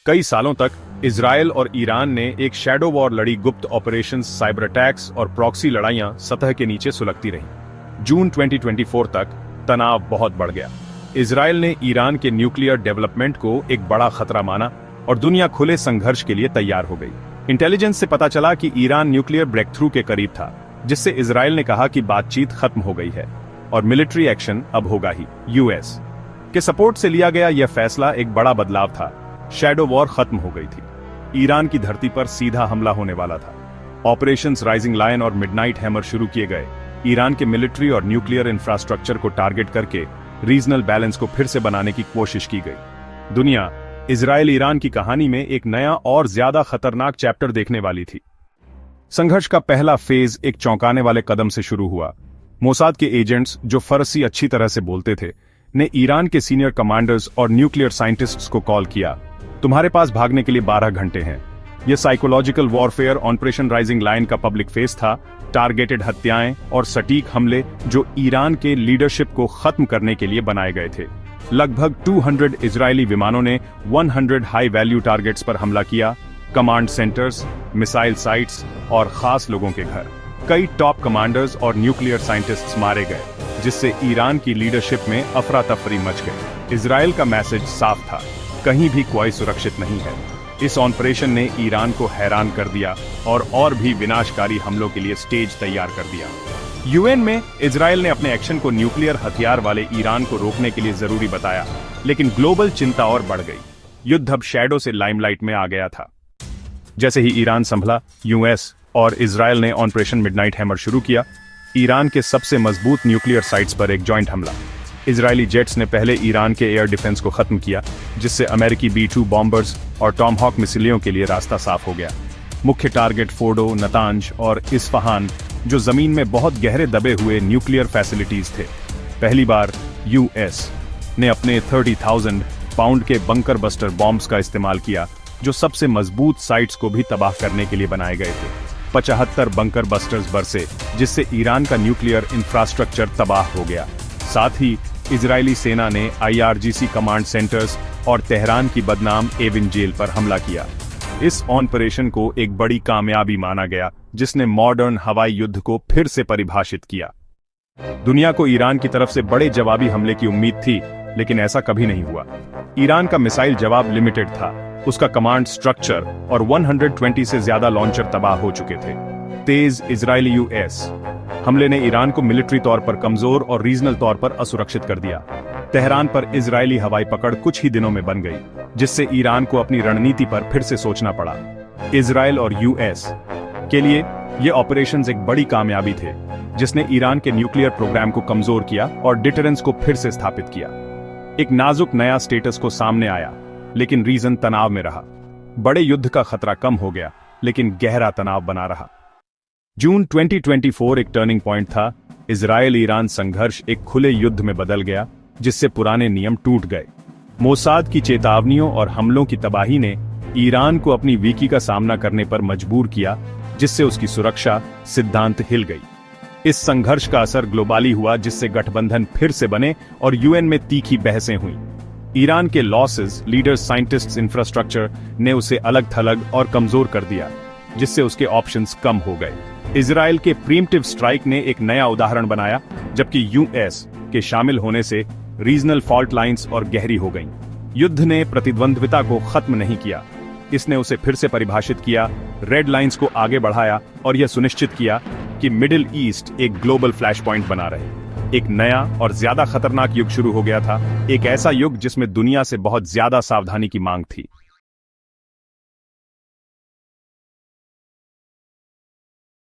कई सालों तक इजराइल और ईरान ने एक शैडो वॉर लड़ी, गुप्त ऑपरेशंस, साइबर अटैक्स और प्रॉक्सी लड़ाइयां सतह के नीचे सुलगती रहीं। जून 2024 तक तनाव बहुत बढ़ गया। इजराइल ने ईरान के न्यूक्लियर डेवलपमेंट को एक बड़ा खतरा माना और दुनिया खुले संघर्ष के लिए तैयार हो गई। इंटेलिजेंस से पता चला कि ईरान न्यूक्लियर ब्रेक थ्रू के करीब था, जिससे इजराइल ने कहा कि बातचीत खत्म हो गई है और मिलिट्री एक्शन अब होगा ही। यूएस के सपोर्ट से लिया गया यह फैसला एक बड़ा बदलाव था। शैडो वॉर खत्म हो गई थी। ईरान की धरती पर सीधा हमला होने वाला था। ऑपरेशंस राइजिंग लायन और मिडनाइट हैमर शुरू किए गए। ईरान के मिलिट्री और न्यूक्लियर इंफ्रास्ट्रक्चर को टारगेट करके रीजनल बैलेंस को फिर से बनाने की कोशिश की गई। दुनिया इजराइल ईरान की कहानी में एक नया और ज्यादा खतरनाक चैप्टर देखने वाली थी। संघर्ष का पहला फेज एक चौंकाने वाले कदम से शुरू हुआ। मोसाद के एजेंट्स, जो फारसी अच्छी तरह से बोलते थे, ने ईरान के सीनियर कमांडर्स और न्यूक्लियर साइंटिस्ट्स को कॉल किया। तुम्हारे पास भागने के लिए 12 घंटे हैं। यह psychological warfare operation rising line का पब्लिक फेस था। टारगेटेड हत्याएं और सटीक हमले जो ईरान के लीडरशिप को खत्म करने के लिए बनाए गए थे। लगभग 200 इजरायली विमानों ने 100 हाई वैल्यू टारगेट्स पर हमला किया। कमांड सेंटर्स, मिसाइल साइट्स और खास लोगों के घर। कई टॉप कमांडर्स और न्यूक्लियर साइंटिस्ट्स मारे गए, जिससे ईरान की लीडरशिप में अफरा तफरी मच गई। इजराइल का मैसेज साफ था, कहीं भी कोई सुरक्षित नहीं है। इस ऑपरेशन ने ईरान को हैरान कर दिया और भी विनाशकारी हमलों के लिए स्टेज तैयार कर दिया। यूएन में इजराइल ने अपने एक्शन को न्यूक्लियर हथियार वाले ईरान को रोकने के लिए जरूरी बताया, लेकिन ग्लोबल चिंता और बढ़ गई। युद्ध अब शैडो से लाइमलाइट में आ गया था। जैसे ही ईरान संभला, यूएस और इजराइल ने ऑपरेशन मिडनाइट हैमर शुरू किया। ईरान के सबसे मजबूत न्यूक्लियर साइट्स पर एक जॉइंट हमला। इजरायली जेट्स ने पहले ईरान के एयर डिफेंस को खत्म किया, जिससे अमेरिकी B-2 बॉम्बर्स और टॉमहॉक मिसाइलों के लिए रास्ता साफ हो गया। मुख्य टारगेट फोर्डो, नतांज और इस्फहान, जो जमीन में बहुत गहरे दबे हुए न्यूक्लियर फैसिलिटीज थे। पहली बार यूएस ने अपने 30,000 पाउंड के बंकर बस्टर बॉम्ब्स का इस्तेमाल किया, जो सबसे मजबूत साइट्स को भी तबाह करने के लिए बनाए गए थे। 75 बंकर बस्टर्स बरसे, जिससे ईरान का न्यूक्लियर इंफ्रास्ट्रक्चर तबाह हो गया। साथ ही इजरायली सेना ने IRGC कमांड सेंटर्स और तेहरान की बदनाम एविन जेल पर हमला किया। इस ऑपरेशन को एक बड़ी कामयाबी माना गया, जिसने मॉडर्न हवाई युद्ध को फिर से परिभाषित किया। दुनिया को ईरान की तरफ से बड़े जवाबी हमले की उम्मीद थी, लेकिन ऐसा कभी नहीं हुआ। ईरान का मिसाइल जवाब लिमिटेड था। उसका कमांड स्ट्रक्चर और 120 से ज्यादा लॉन्चर तबाह हो चुके थे। तेज इजरायली यूएस हमले ने ईरान को मिलिट्री तौर पर कमजोर और रीजनल तौर पर असुरक्षित कर दिया। तेहरान पर इजरायली हवाई पकड़ कुछ ही दिनों में बन गई, जिससे ईरान को अपनी रणनीति पर फिर से सोचना पड़ा। इजराइल और यूएस के लिए ये ऑपरेशंस एक बड़ी कामयाबी थे, जिसने ईरान के न्यूक्लियर प्रोग्राम को कमजोर किया और डिटरेंस को फिर से स्थापित किया। एक नाजुक नया स्टेटस को सामने आया, लेकिन रीजन तनाव में रहा। बड़े युद्ध का खतरा कम हो गया, लेकिन गहरा तनाव बना रहा। जून 2024 एक टर्निंग पॉइंट था। इजराइल ईरान संघर्ष एक खुले युद्ध में बदल गया, जिससे पुराने नियम टूट गए। मोसाद की चेतावनियों और हमलों की तबाही ने ईरान को अपनी वीकी का सामना करने पर मजबूर किया, जिससे उसकी सुरक्षा सिद्धांत हिल गई। इस संघर्ष का असर ग्लोबली हुआ, जिससे गठबंधन फिर से बने और यूएन में तीखी बहसें हुई। ईरान के लॉसेस, लीडर्स, साइंटिस्ट्स, इंफ्रास्ट्रक्चर ने उसे अलग थलग और कमजोर कर दिया, जिससे उसके ऑप्शंस कम हो गए। इजराइल के प्रीम्प्टिव स्ट्राइक ने एक नया उदाहरण बनाया, जबकि यूएस के शामिल होने से रीजनल फॉल्ट लाइंस और गहरी हो गईं। युद्ध ने प्रतिद्वंद्विता को खत्म नहीं किया, इसने उसे फिर से परिभाषित किया, रेड लाइंस को आगे बढ़ाया और यह सुनिश्चित किया कि मिडिल ईस्ट एक ग्लोबल फ्लैश पॉइंट बना रहे। एक नया और ज्यादा खतरनाक युग शुरू हो गया था, एक ऐसा युग जिसमें दुनिया से बहुत ज्यादा सावधानी की मांग थी।